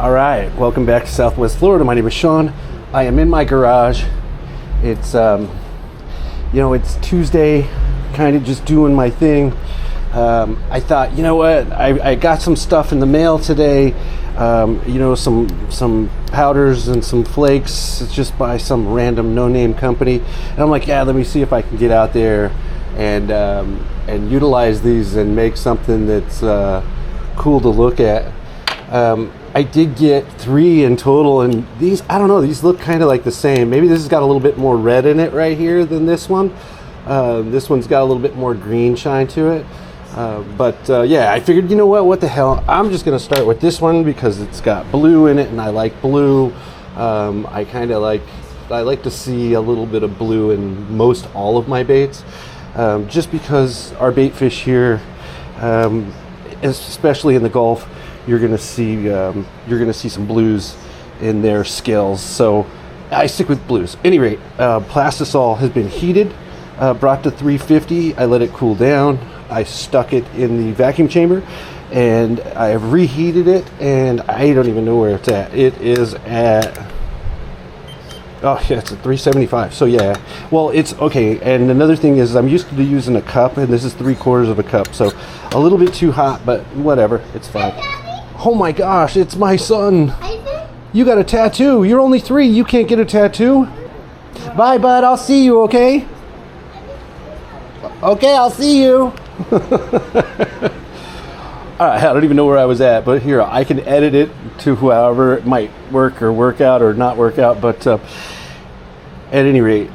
All right, welcome back to Southwest Florida. My name is Sean. I am in my garage. It's it's Tuesday, kind of just doing my thing. I thought, you know what? I got some stuff in the mail today. Some powders and some flakes. It's just by some random no-name company, and I'm like, yeah, let me see if I can get out there and utilize these and make something that's cool to look at. I did get 3 in total, and these, I don't know, these look kind of like the same. Maybe this has got a little bit more red in it right here than this one. This one's got a little bit more green shine to it. Yeah, I figured, you know what the hell? I'm just going to start with this one because it's got blue in it, and I like blue. I like to see a little bit of blue in most all of my baits, just because our bait fish here, especially in the Gulf, you're gonna see some blues in their scales. So I stick with blues. At any rate, plastisol has been heated, brought to 350. I let it cool down. I stuck it in the vacuum chamber, and I have reheated it, and I don't even know where it's at. It is at, oh yeah, it's at 375. So yeah, well, it's okay. And another thing is, I'm used to using a cup, and this is 3/4 of a cup, so a little bit too hot, but whatever, it's fine. Oh my gosh, it's my son. You got a tattoo. You're only 3. You can't get a tattoo. Bye, bud. I'll see you, okay? Okay, I'll see you. All right, I don't even know where I was at, but here, I can edit it to however it might work or work out or not work out. But at any rate,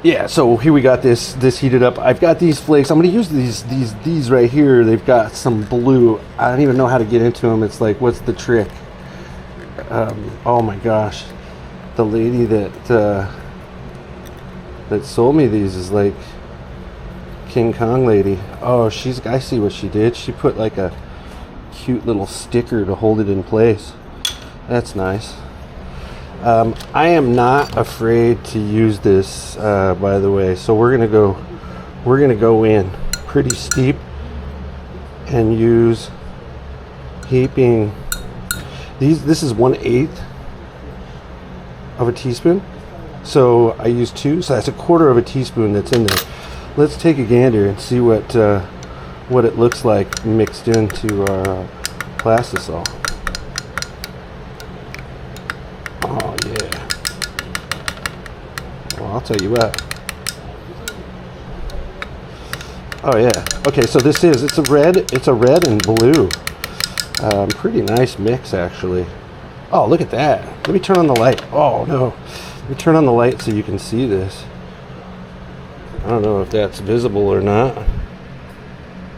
yeah, so here we got this heated up. I've got these flakes. I'm going to use these right here. They've got some blue. I don't even know how to get into them. It's like, what's the trick? Oh my gosh. The lady that sold me these is like King Kong lady. Oh, I see what she did. She put like a cute little sticker to hold it in place. That's nice. I am not afraid to use this, by the way. So we're gonna go in pretty steep and use heaping. This is 1/8 of a teaspoon. So I use 2. So that's 1/4 of a teaspoon that's in there. Let's take a gander and see what it looks like mixed into our plastisol. Oh yeah. Well, I'll tell you what. Oh yeah. Okay, so it's a red and blue. Pretty nice mix actually. Oh, look at that. Let me turn on the light. Oh no. Let me turn on the light so you can see this. I don't know if that's visible or not.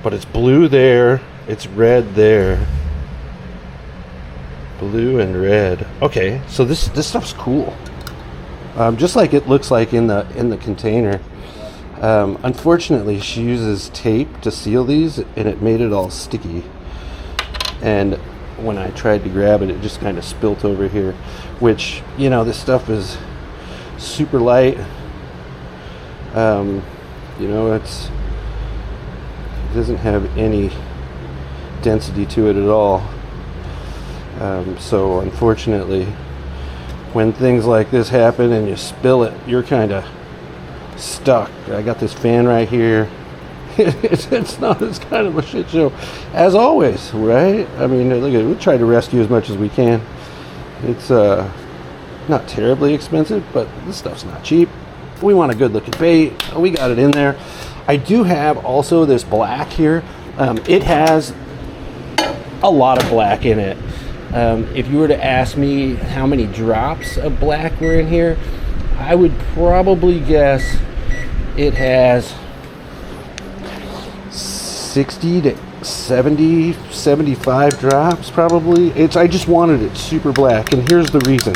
But it's blue there. It's red there. Blue and red. Okay, so this stuff's cool. Just like it looks like in the container. Unfortunately, she uses tape to seal these, and it made it all sticky. And when I tried to grab it, it just kind of spilt over here. Which, this stuff is super light. It doesn't have any density to it at all. So unfortunately, when things like this happen and you spill it, you're kind of stuck. I got this fan right here. It's kind of a shit show, as always, right? I mean, look at it. We try to rescue as much as we can. It's not terribly expensive, but this stuff's not cheap. We want a good looking bait. We got it in there. I do have also this black here. It has a lot of black in it. If you were to ask me how many drops of black were in here, I would probably guess it has 60 to 70, 75 drops probably. I just wanted it super black, and here's the reason.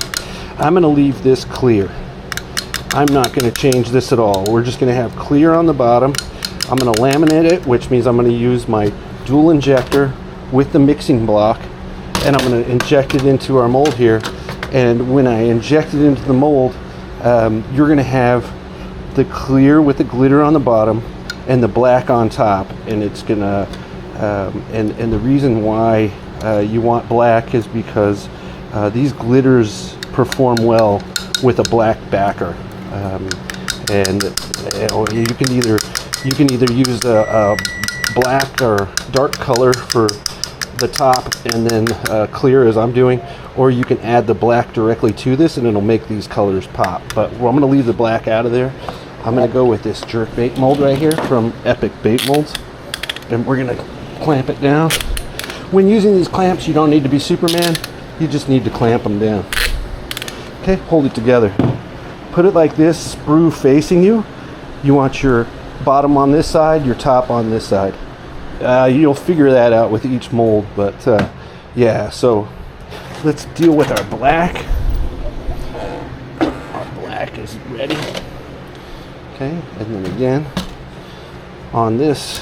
I'm going to leave this clear. I'm not going to change this at all. We're just going to have clear on the bottom. I'm going to laminate it, which means I'm going to use my dual injector with the mixing block, and I'm going to inject it into our mold here. And when I inject it into the mold, you're going to have the clear with the glitter on the bottom and the black on top, and it's gonna and the reason why you want black is because These glitters perform well with a black backer, and you can either use a black or dark color for the top and then clear as I'm doing, or you can add the black directly to this and it'll make these colors pop. But I'm going to leave the black out of there. I'm going to go with this jerk bait mold right here from Epic Bait Molds, and we're going to clamp it down. When using these clamps, you don't need to be Superman, you just need to clamp them down. Okay, hold it together. Put it like this, sprue facing you. You want your bottom on this side, your top on this side. You'll figure that out with each mold, but yeah, so let's deal with our black. Our black is ready. Okay, and then again, on this,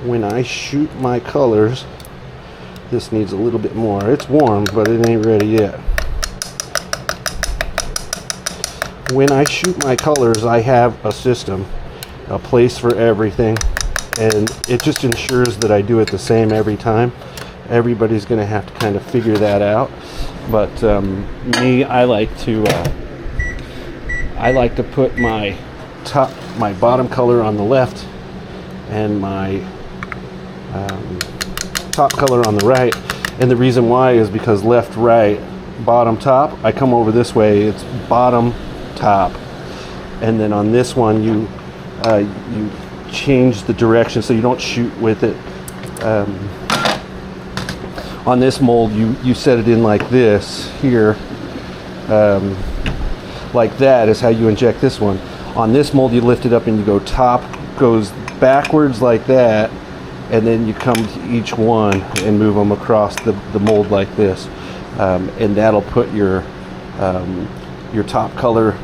when I shoot my colors, this needs a little bit more. It's warm, but it ain't ready yet. When I shoot my colors, I have a system, a place for everything, and it just ensures that I do it the same every time. Everybody's going to have to kind of figure that out, but me, I like to put my bottom color on the left and my top color on the right. And the reason why is because left, right, bottom, top. I come over this way, it's bottom, top, and then on this one you change the direction so you don't shoot with it. On this mold, you set it in like this here, like that is how you inject this one. On this mold, you lift it up and you go top, goes backwards like that, and then you come to each one and move them across the mold like this, and that'll put your top color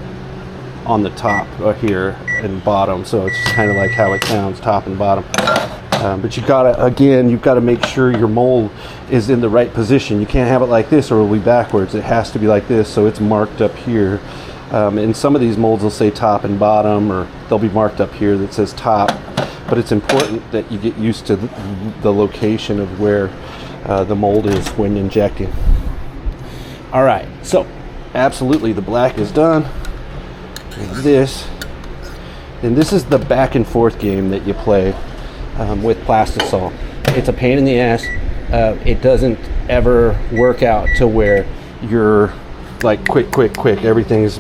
on the top here and bottom, so it's just kind of like how it sounds, top and bottom. But you've got to make sure your mold is in the right position. You can't have it like this or it'll be backwards. It has to be like this, so it's marked up here. And some of these molds will say top and bottom, or they'll be marked up here that says top. But it's important that you get used to the location of where the mold is when injecting. All right, so absolutely the black is done. And this is the back and forth game that you play with plastisol. It's a pain in the ass. It doesn't ever work out to where you're like quick. Everything's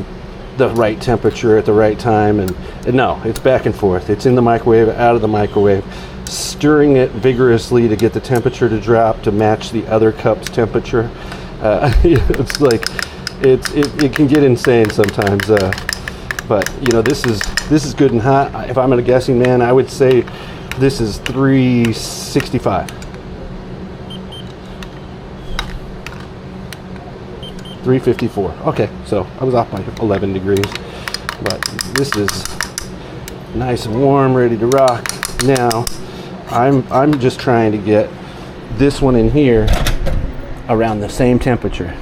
the right temperature at the right time, and no, it's back and forth. It's in the microwave, out of the microwave, stirring it vigorously to get the temperature to drop to match the other cup's temperature. It's like it can get insane sometimes. But you know, this is good and hot. If I'm a guessing man, I would say this is 365. 354. Okay, so I was off by 11 degrees, but this is nice and warm, ready to rock. Now, I'm just trying to get this one in here around the same temperature.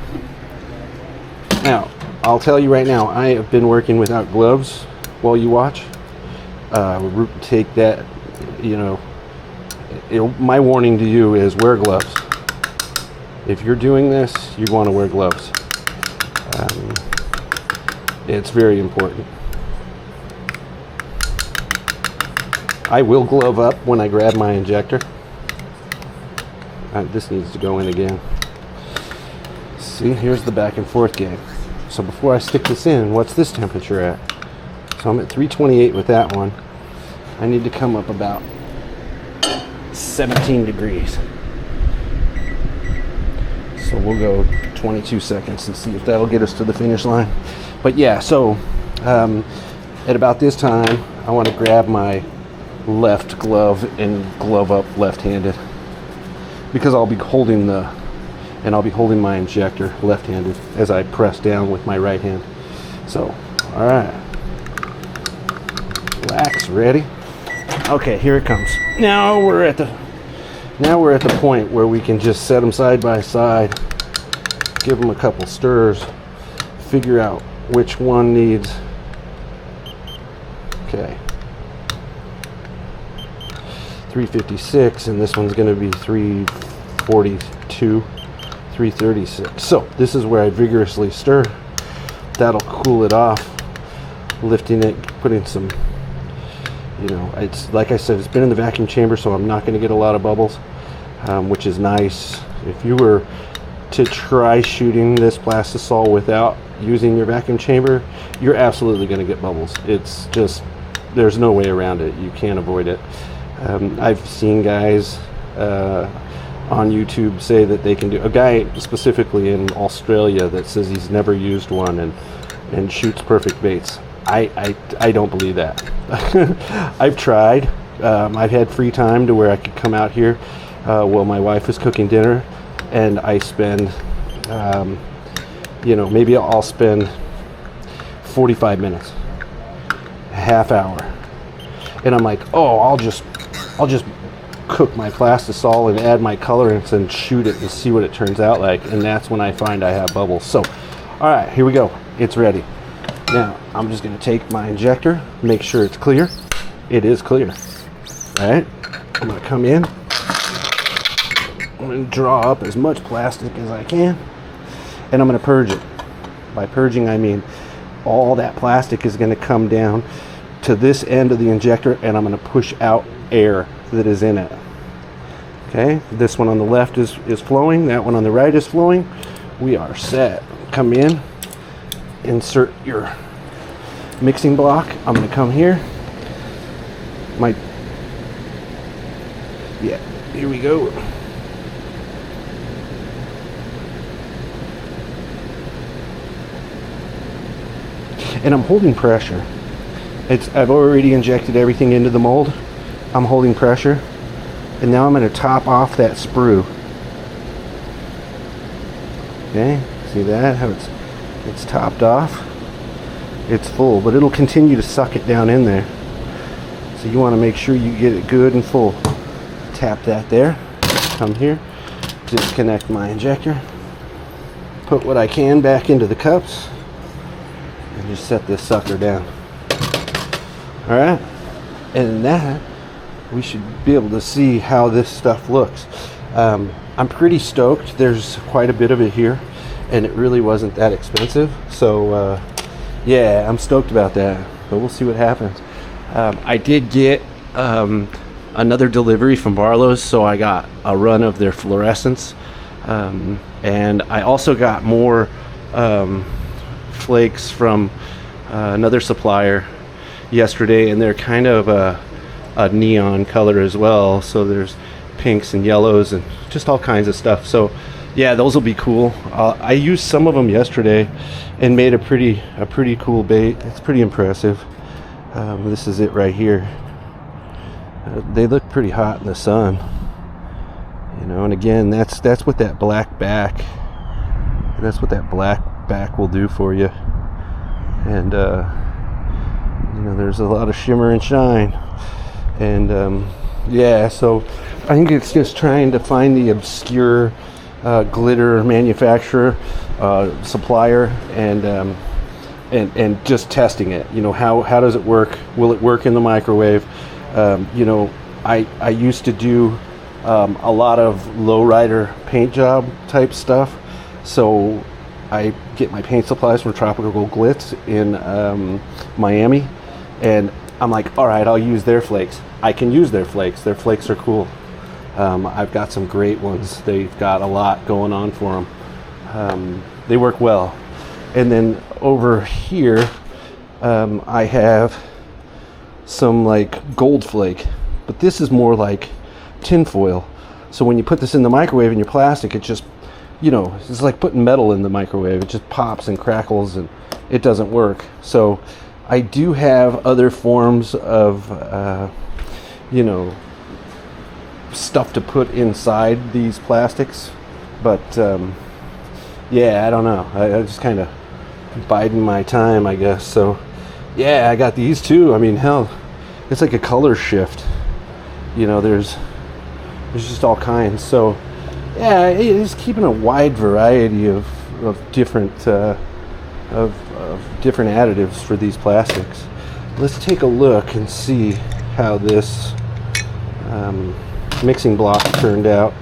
Now, I'll tell you right now, I have been working without gloves while you watch. Take that, you know, my warning to you is wear gloves. If you're doing this, you want to wear gloves. It's very important. I will glove up when I grab my injector. This needs to go in again. See, here's the back and forth game. So before I stick this in, what's this temperature at? So I'm at 328 with that one. I need to come up about 17 degrees. So we'll go 22 seconds and see if that'll get us to the finish line. But yeah, so at about this time, I want to grab my left glove and glove up left-handed, because I'll be holding my injector left-handed as I press down with my right hand. So, all right, black's ready. Okay, here it comes. Now we're at the point where we can just set them side by side, give them a couple stirs, figure out which one needs. Okay, 356, and this one's going to be 342. 336. So this is where I vigorously stir. That'll cool it off. Lifting it, putting some, you know, it's like I said, it's been in the vacuum chamber, so I'm not going to get a lot of bubbles, which is nice. If you were to try shooting this plastisol without using your vacuum chamber, you're absolutely going to get bubbles. It's just, there's no way around it. You can't avoid it. I've seen guys on YouTube say that they can do, a guy specifically in Australia that says he's never used one and shoots perfect baits. I don't believe that. I've tried. I've had free time to where I could come out here while my wife is cooking dinner, and I spend, you know, maybe I'll spend 45 minutes, a half hour, and I'm like, oh, I'll just cook my plastisol and add my colorants and shoot it and see what it turns out like, and that's when I find I have bubbles. So, all right, here we go. It's ready. Now, I'm just going to take my injector, make sure it's clear. It is clear. All right, I'm going to come in. I'm going to draw up as much plastic as I can, and I'm going to purge it. By purging, I mean all that plastic is going to come down to this end of the injector, and I'm going to push out air that is in it. Okay, this one on the left is flowing, that one on the right is flowing. We are set. Come in, insert your mixing block. I'm going to come here. Yeah, here we go. And I'm holding pressure. I've already injected everything into the mold. I'm holding pressure, and now I'm going to top off that sprue. Okay, see that? How it's topped off. It's full, but it'll continue to suck it down in there. So you want to make sure you get it good and full. Tap that there. Come here. Disconnect my injector. Put what I can back into the cups, and just set this sucker down. All right, and that we should be able to see how this stuff looks. I'm pretty stoked. There's quite a bit of it here, and it really wasn't that expensive. So yeah, I'm stoked about that, but we'll see what happens. I did get another delivery from Barlow's, so I got a run of their fluorescents, and I also got more flakes from another supplier yesterday, and they're kind of a neon color as well, so there's pinks and yellows and just all kinds of stuff. So yeah, those will be cool. I used some of them yesterday and made a pretty cool bait. It's pretty impressive. This is it right here. They look pretty hot in the sun, you know, and again, that's what that black back will do for you. And you know, there's a lot of shimmer and shine, and yeah, so I think it's just trying to find the obscure glitter manufacturer, supplier, and just testing it. You know, how does it work? Will it work in the microwave? You know, I used to do a lot of lowrider paint job type stuff, so I get my paint supplies from Tropical Glitz in Miami, and I'm like, all right, I'll use their flakes. I can use their flakes. Their flakes are cool. I've got some great ones. They've got a lot going on for them. They work well. And then over here, I have some like gold flake, but this is more like tin foil. So when you put this in the microwave in your plastic, it just, you know, it's like putting metal in the microwave. It just pops and crackles, and it doesn't work. So I do have other forms of, you know, stuff to put inside these plastics, but yeah, I don't know. I just kind of biding my time, I guess. So yeah, I got these too. I mean, hell, it's like a color shift. You know, there's just all kinds. So yeah, it's keeping a wide variety of different different additives for these plastics. Let's take a look and see how this mixing block turned out.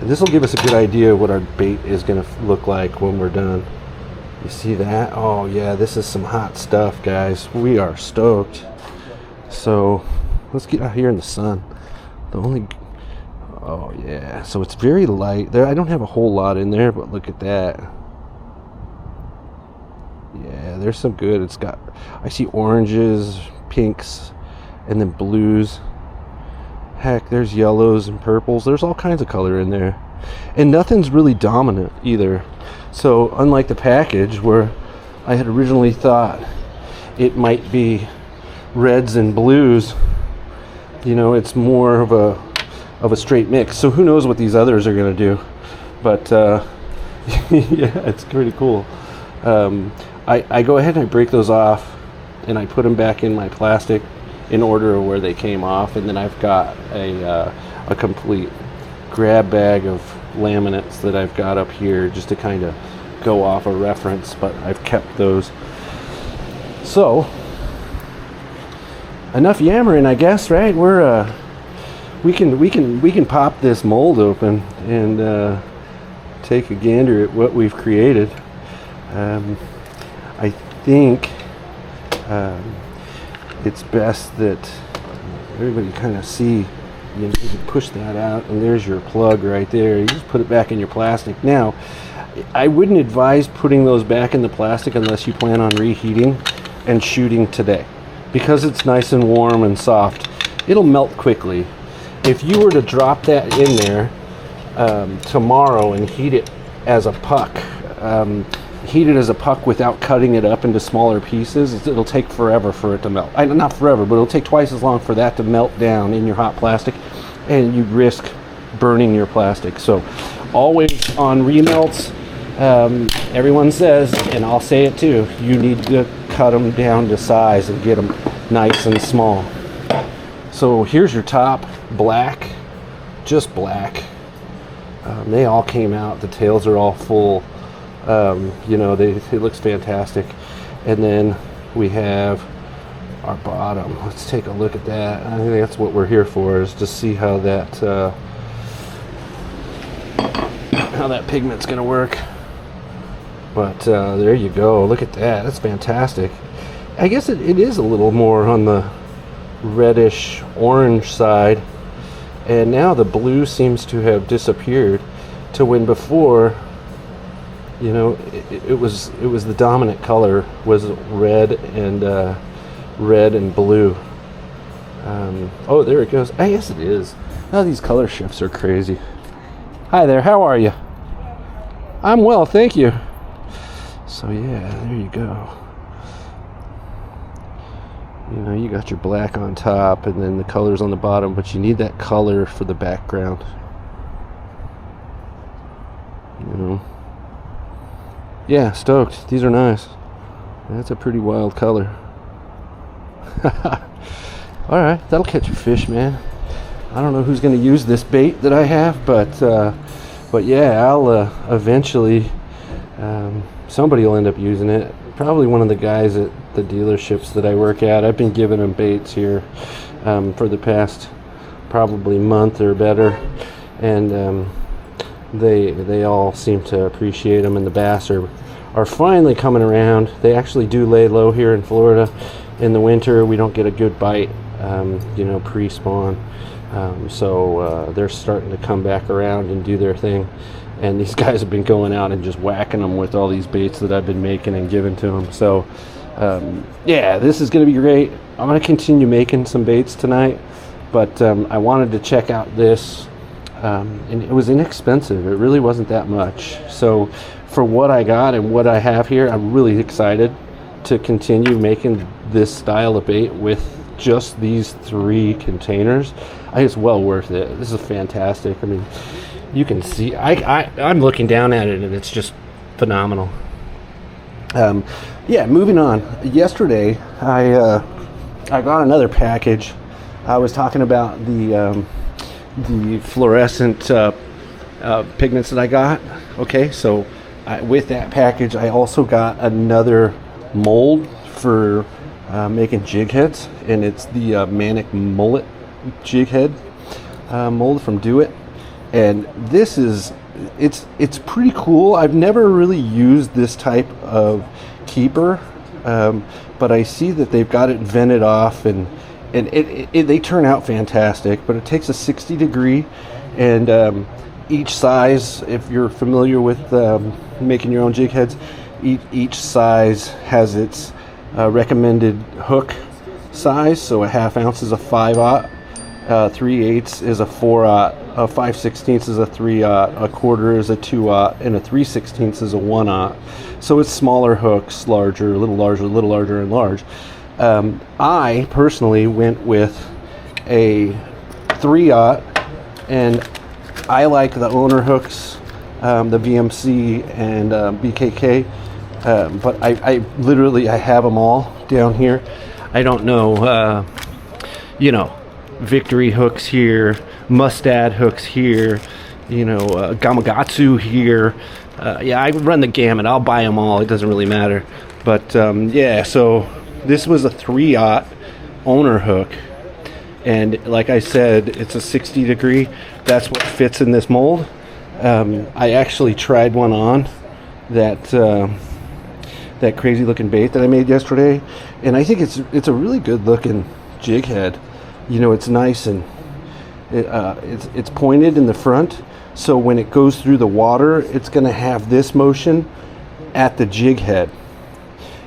And this will give us a good idea of what our bait is going to look like when we're done. You see that? Oh yeah, this is some hot stuff, guys. We are stoked. So let's get out here in the sun. Oh yeah, so it's very light there. I don't have a whole lot in there, but look at that. Yeah, there's some good. I see oranges, pinks, and then blues. Heck, there's yellows and purples. There's all kinds of color in there. And nothing's really dominant either. So unlike the package where I had originally thought it might be reds and blues, it's more of a straight mix. So who knows what these others are going to do. But yeah, it's pretty cool. I go ahead and I break those off and I put them back in my plastic in order of where they came off, and then I've got a complete grab bag of laminates that I've got up here just to kind of go off a reference, but I've kept those. So enough yammering, I guess, right? We can pop this mold open and take a gander at what we've created. I think it's best that everybody kind of see. You can push that out, and there's your plug right there. You just put it back in your plastic. Now, I wouldn't advise putting those back in the plastic unless you plan on reheating and shooting today, because it's nice and warm and soft. It'll melt quickly. If you were to drop that in there tomorrow and heat it as a puck, without cutting it up into smaller pieces, it'll take forever for it to melt. Not forever, but it'll take twice as long for that to melt down in your hot plastic, and you risk burning your plastic. So always on remelts, everyone says, and I'll say it too, you need to cut them down to size and get them nice and small. So here's your top, black, just black. They all came out, the tails are all full. It looks fantastic. And then we have our bottom. Let's take a look at that. I think that's what we're here for, is to see how that pigment's going to work. But there you go. Look at that. That's fantastic. I guess it is a little more on the reddish orange side. And now the blue seems to have disappeared, to when before, it was the dominant color was red and blue. Oh, there it goes. I guess it is. Now these color shifts are crazy. Hi there, how are you? I'm well, thank you. So yeah, there you go. You got your black on top and then the colors on the bottom, but you need that color for the background. Yeah, stoked. These are nice. That's a pretty wild color. Alright, that'll catch a fish, man. I don't know who's going to use this bait that I have, but yeah, I'll eventually, somebody will end up using it. Probably one of the guys at the dealerships that I work at. I've been giving them baits here for the past probably month or better, and they all seem to appreciate them, and the bass are finally coming around. They actually do lay low here in Florida in the winter. We don't get a good bite, pre-spawn. So they're starting to come back around and do their thing. And these guys have been going out and just whacking them with all these baits that I've been making and giving to them. So yeah, this is going to be great. I'm going to continue making some baits tonight, but I wanted to check out this. And it was inexpensive. It really wasn't that much. So for what I got and what I have here, I'm really excited to continue making this style of bait with just these 3 containers. I think it's well worth it. This is fantastic. I mean, you can see, I'm looking down at it and it's just phenomenal. Yeah, moving on. Yesterday, I got another package. I was talking about the fluorescent pigments that I got. Okay, so with that package, I also got another mold for making jig heads, and it's the Manic Mullet jig head mold from Do It. And this is, it's pretty cool. I've never really used this type of keeper, but I see that they've got it vented off, and they turn out fantastic. But it takes a 60 degree, and each size, if you're familiar with making your own jig heads, each size has its recommended hook size. So a half ounce is a 5/0, 3/8 is a 4/0, a 5/16 is a 3/0, a quarter is a 2/0, and a 3/16 is a 1/0. So it's smaller hooks, larger, a little larger, and large. I personally went with a 3/0, and I like the owner hooks, the VMC and BKK, but I literally have them all down here. I don't know, Victory hooks here, Mustad hooks here, Gamakatsu here. I run the gamut. I'll buy them all. It doesn't really matter. But so this was a 3/0 owner hook, and like I said, it's a 60 degree. That's what fits in this mold. I actually tried one on that crazy looking bait that I made yesterday, and I think it's a really good looking jig head. It's nice, and it's pointed in the front, so when it goes through the water, it's going to have this motion at the jig head.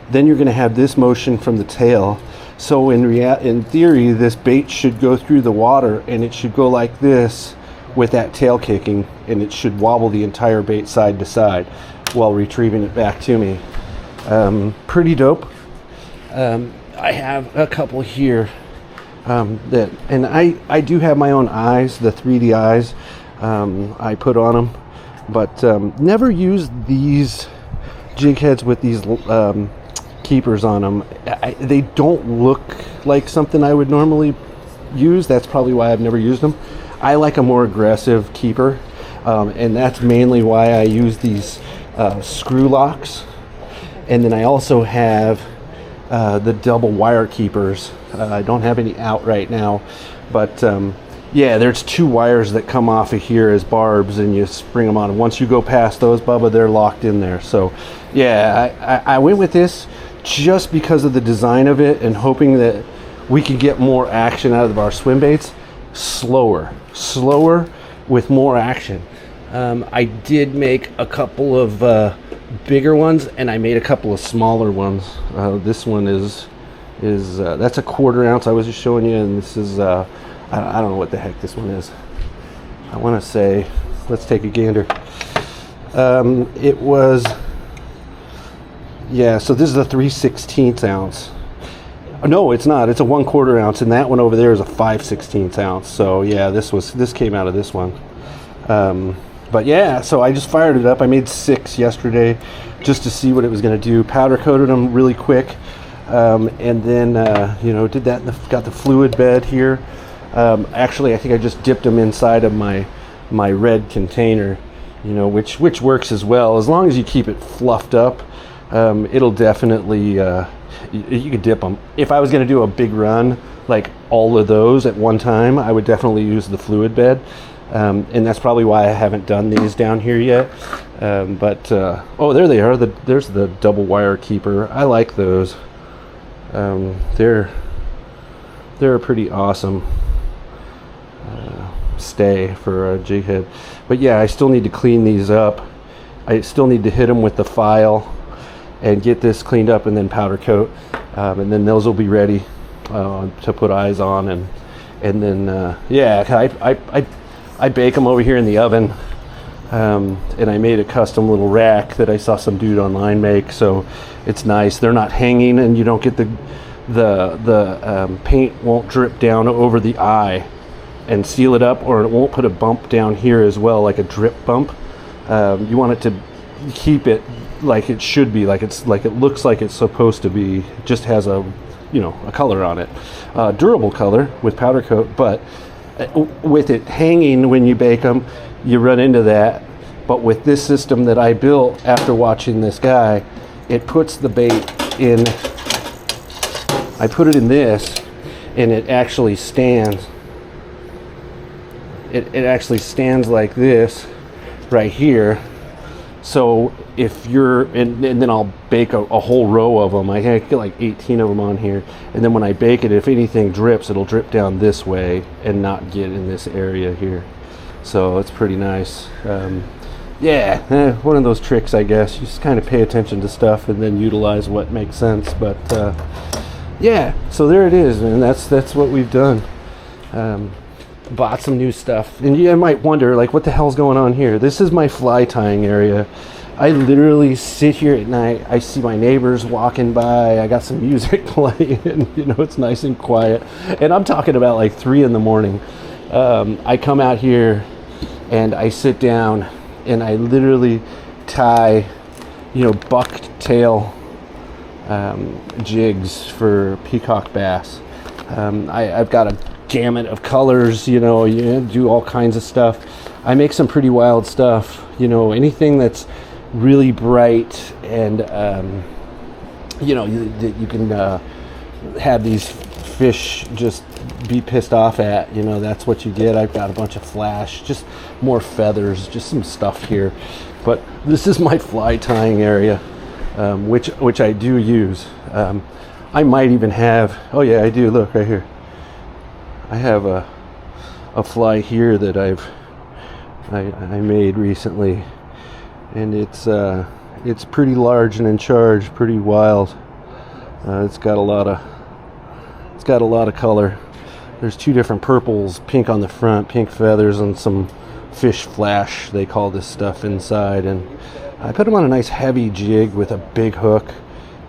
Then you're going to have this motion from the tail. So in theory, this bait should go through the water, and it should go like this with that tail kicking, and it should wobble the entire bait side to side while retrieving it back to me. Pretty dope. I have a couple here and I do have my own eyes, the 3D eyes I put on them, but never used these jig heads with these keepers on them. They don't look like something I would normally use. That's probably why I've never used them. I like a more aggressive keeper, and that's mainly why I use these screw locks. And then I also have the double wire keepers. I don't have any out right now, but there's 2 wires that come off of here as barbs, and you spring them on. And once you go past those, Bubba, they're locked in there. So I went with this just because of the design of it, and hoping that we could get more action out of our swim baits. Slower with more action. I did make a couple of bigger ones, and I made a couple of smaller ones. This one is that's a 1/4 ounce I was just showing you, and this is I don't know what the heck this one is. I want to say, let's take a gander. It was, so this is a 3/16 ounce. No, it's not. It's a 1/4 ounce, and that one over there is a 5/16 ounce. So this came out of this one. So I just fired it up. I made 6 yesterday just to see what it was going to do. Powder coated them really quick, and then did that. Got the fluid bed here. Actually, I think I just dipped them inside of my red container, which works as well as long as you keep it fluffed up. It'll definitely. You could dip them. If I was going to do a big run, like all of those at one time, I would definitely use the fluid bed. And that's probably why I haven't done these down here yet. There they are. There's the double wire keeper. I like those. They're a pretty awesome stay for a jig head. But I still need to clean these up. I still need to hit them with the file and get this cleaned up, and then powder coat, and then those will be ready to put eyes on, and then I bake them over here in the oven, and I made a custom little rack that I saw some dude online make, so it's nice. They're not hanging, and you don't get the paint won't drip down over the eye and seal it up, or it won't put a bump down here as well, like a drip bump. You want it to keep it like it should be, like it looks like it's supposed to be. It just has a color on it, durable color with powder coat, but with it hanging when you bake them, you run into that. But with this system that I built after watching this guy, it puts the bait in. I put it in this, and it actually stands. it actually stands like this right here. So if you're, and then I'll bake a whole row of them. I get like 18 of them on here. And then when I bake it, if anything drips, it'll drip down this way and not get in this area here. So it's pretty nice. One of those tricks, I guess. You just kind of pay attention to stuff and then utilize what makes sense. But yeah, so there it is, and that's what we've done. Bought some new stuff, and you might wonder, like, what the hell's going on here? This is my fly tying area. I literally sit here at night. I see my neighbors walking by. I got some music playing. You know, it's nice and quiet. And I'm talking about like 3 in the morning. I come out here and I sit down and I literally tie, bucktail jigs for peacock bass. I've got a gamut of colors, you do all kinds of stuff. I make some pretty wild stuff, anything that's really bright and you can have these fish just be pissed off at, that's what you get. I've got a bunch of flash, just more feathers, just some stuff here. But this is my fly tying area, which I do use. I might even have, oh yeah, I do, look right here. I have a fly here that I made recently, and it's pretty large and in charge, pretty wild. It's got a lot of color. There's 2 different purples, pink on the front, pink feathers, and some fish flash, they call this stuff, inside. And I put them on a nice heavy jig with a big hook.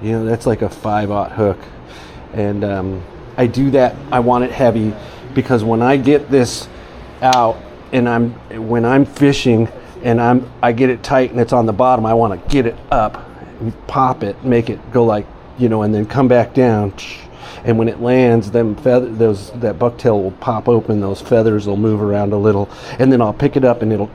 That's like a 5/0 hook. And I do that, I want it heavy, because when I get this out and when I'm fishing and I get it tight and it's on the bottom, I want to get it up and pop it, make it go like, and then come back down. And when it lands, that bucktail will pop open, those feathers will move around a little, and then I'll pick it up and it'll.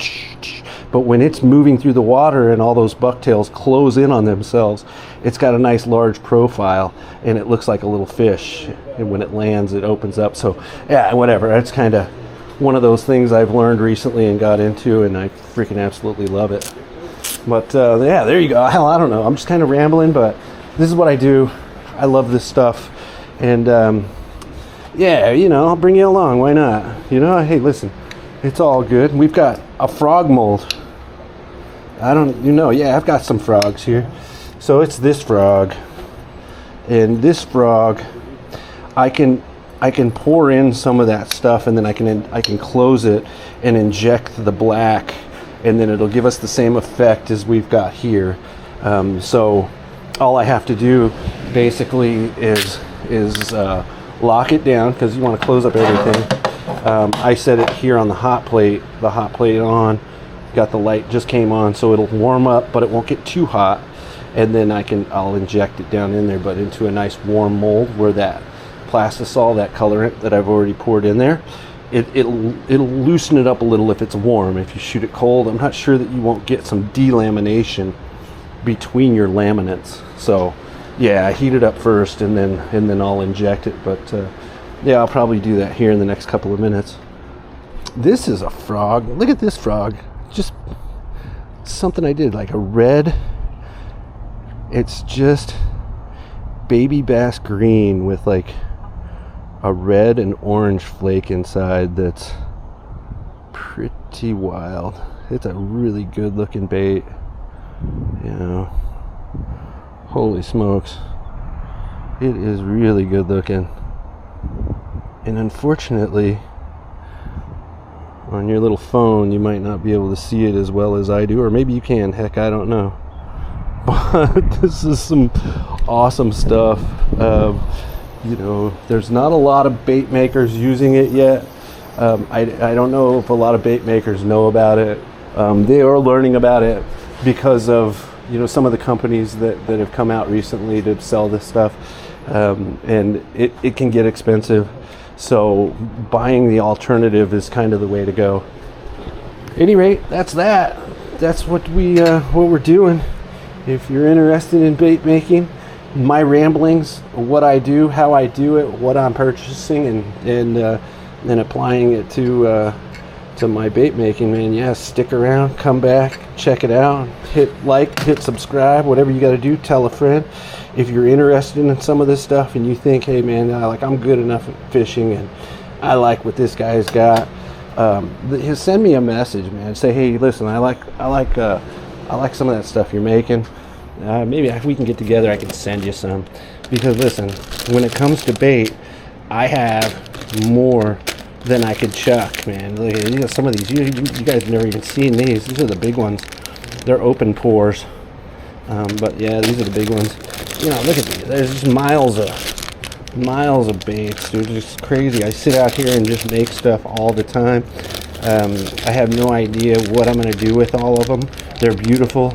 But when it's moving through the water and all those bucktails close in on themselves, it's got a nice large profile and it looks like a little fish. And when it lands, it opens up. So yeah, whatever. That's kind of one of those things I've learned recently and got into, and I freaking absolutely love it. But yeah, there you go. Hell, I don't know. I'm just kind of rambling, but this is what I do. I love this stuff. And yeah, I'll bring you along. Why not? Hey, listen, it's all good. We've got a frog mold. Yeah, I've got some frogs here. So it's this frog, and this frog, I can pour in some of that stuff, and then I can close it and inject the black, and then it'll give us the same effect as we've got here. So all I have to do basically is lock it down, because you want to close up everything. I set it here on the hot plate on. Got the light just came on, so it'll warm up, but it won't get too hot. And then I'll inject it down in there, but into a nice warm mold where that plastisol, that colorant that I've already poured in there, it'll loosen it up a little if it's warm. If you shoot it cold, I'm not sure that you won't get some delamination between your laminates. So yeah, I heat it up first and then I'll inject it. But yeah, I'll probably do that here in the next couple of minutes. This is a frog. Look at this frog. Just something I did, like a red. It's just baby bass green with like a red and orange flake inside. That's pretty wild. It's a really good looking bait. Holy smokes. It is really good looking. And unfortunately, on your little phone, you might not be able to see it as well as I do, or maybe you can. Heck, I don't know. But this is some awesome stuff. There's not a lot of bait makers using it yet. I don't know if a lot of bait makers know about it. They are learning about it because of some of the companies that have come out recently to sell this stuff, and it can get expensive. So buying the alternative is kind of the way to go. At any rate, that's what we're doing. If you're interested in bait making, my ramblings, what I do, how I do it, what I'm purchasing, and applying it to to my bait making, man, yeah, stick around, come back, check it out, hit like, hit subscribe, whatever you got to do. Tell a friend if you're interested in some of this stuff and you think, hey man, I'm good enough at fishing and I like what this guy's got. Send me a message, man. Say, hey, listen, I like some of that stuff you're making. Maybe we can get together. I can send you some. Because listen, when it comes to bait, I have more than I could chuck, man. Look at some of these. You guys have never even seen these. These are the big ones. They're open pores. But yeah, these are the big ones. Look at these. There's just miles of baits, dude. It's just crazy. I sit out here and just make stuff all the time. I have no idea what I'm going to do with all of them. They're beautiful.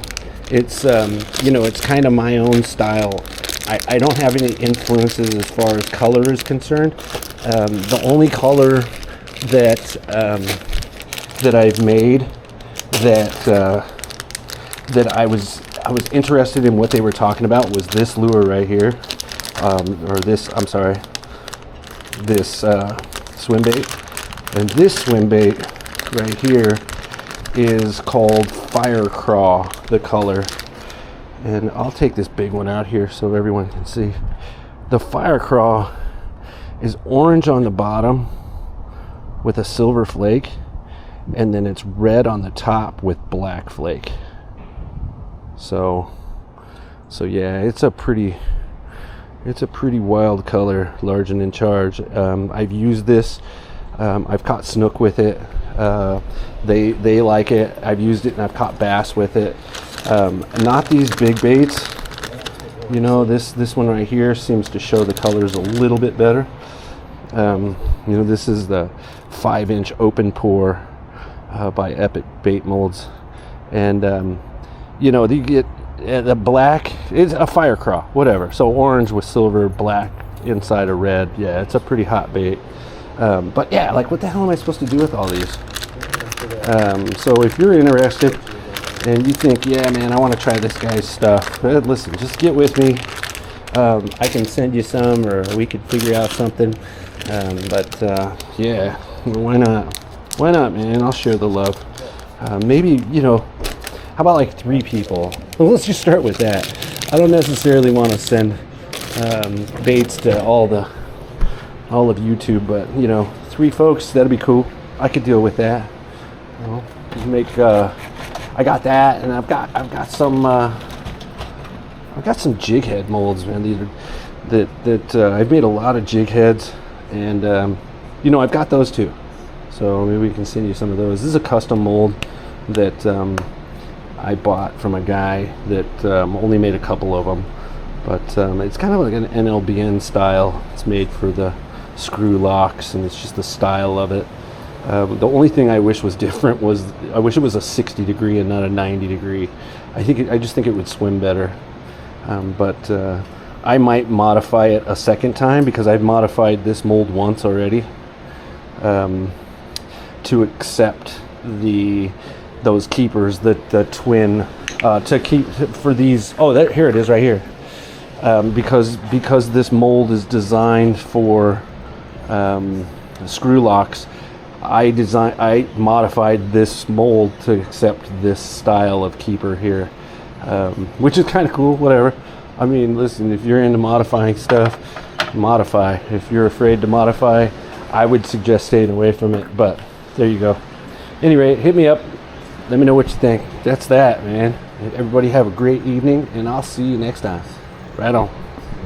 It's it's kind of my own style. I don't have any influences as far as color is concerned. The only color that I've made that I was interested in what they were talking about was this lure right here, this swim bait, and this swim bait right here is called Fire Craw, the color. And I'll take this big one out here so everyone can see. The Fire Craw is orange on the bottom with a silver flake, and then it's red on the top with black flake. So yeah, it's a pretty wild color, large and in charge. I've used this. I've caught snook with it. They like it. I've used it and I've caught bass with it. Not these big baits. This one right here seems to show the colors a little bit better. This is the 5-inch open pour by Epic Bait Molds, and you get the black. It's a Fire Craw, whatever. So orange with silver, black inside of red. Yeah, it's a pretty hot bait. But yeah, what the hell am I supposed to do with all these? So if you're interested and you think, yeah, man, I want to try this guy's stuff, listen, just get with me. I can send you some, or we could figure out something. Yeah, why not? Why not, man? I'll share the love. Maybe, how about 3 people? Well, let's just start with that. I don't necessarily want to send baits to all of YouTube, but 3 folks, that'd be cool. I could deal with that. I got that, and I've got some jig head molds, man. These are that I've made a lot of jig heads, and I've got those too. So maybe we can send you some of those. This is a custom mold that I bought from a guy that only made a couple of them, but it's kind of like an NLBN style. It's made for the screw locks, and it's just the style of it. The only thing I wish was different was I wish it was a 60 degree and not a 90 degree. I just think it would swim better. But I might modify it a second time, because I've modified this mold once already to accept those keepers, the twin, to keep for these. Oh, here it is right here. Because this mold is designed for screw locks. I modified this mold to accept this style of keeper here, which is kind of cool. Whatever. I mean, listen, if you're into modifying stuff, modify. If you're afraid to modify, I would suggest staying away from it. But there you go. Anyway, hit me up. Let me know what you think. That's that, man. Everybody have a great evening, and I'll see you next time. Right on.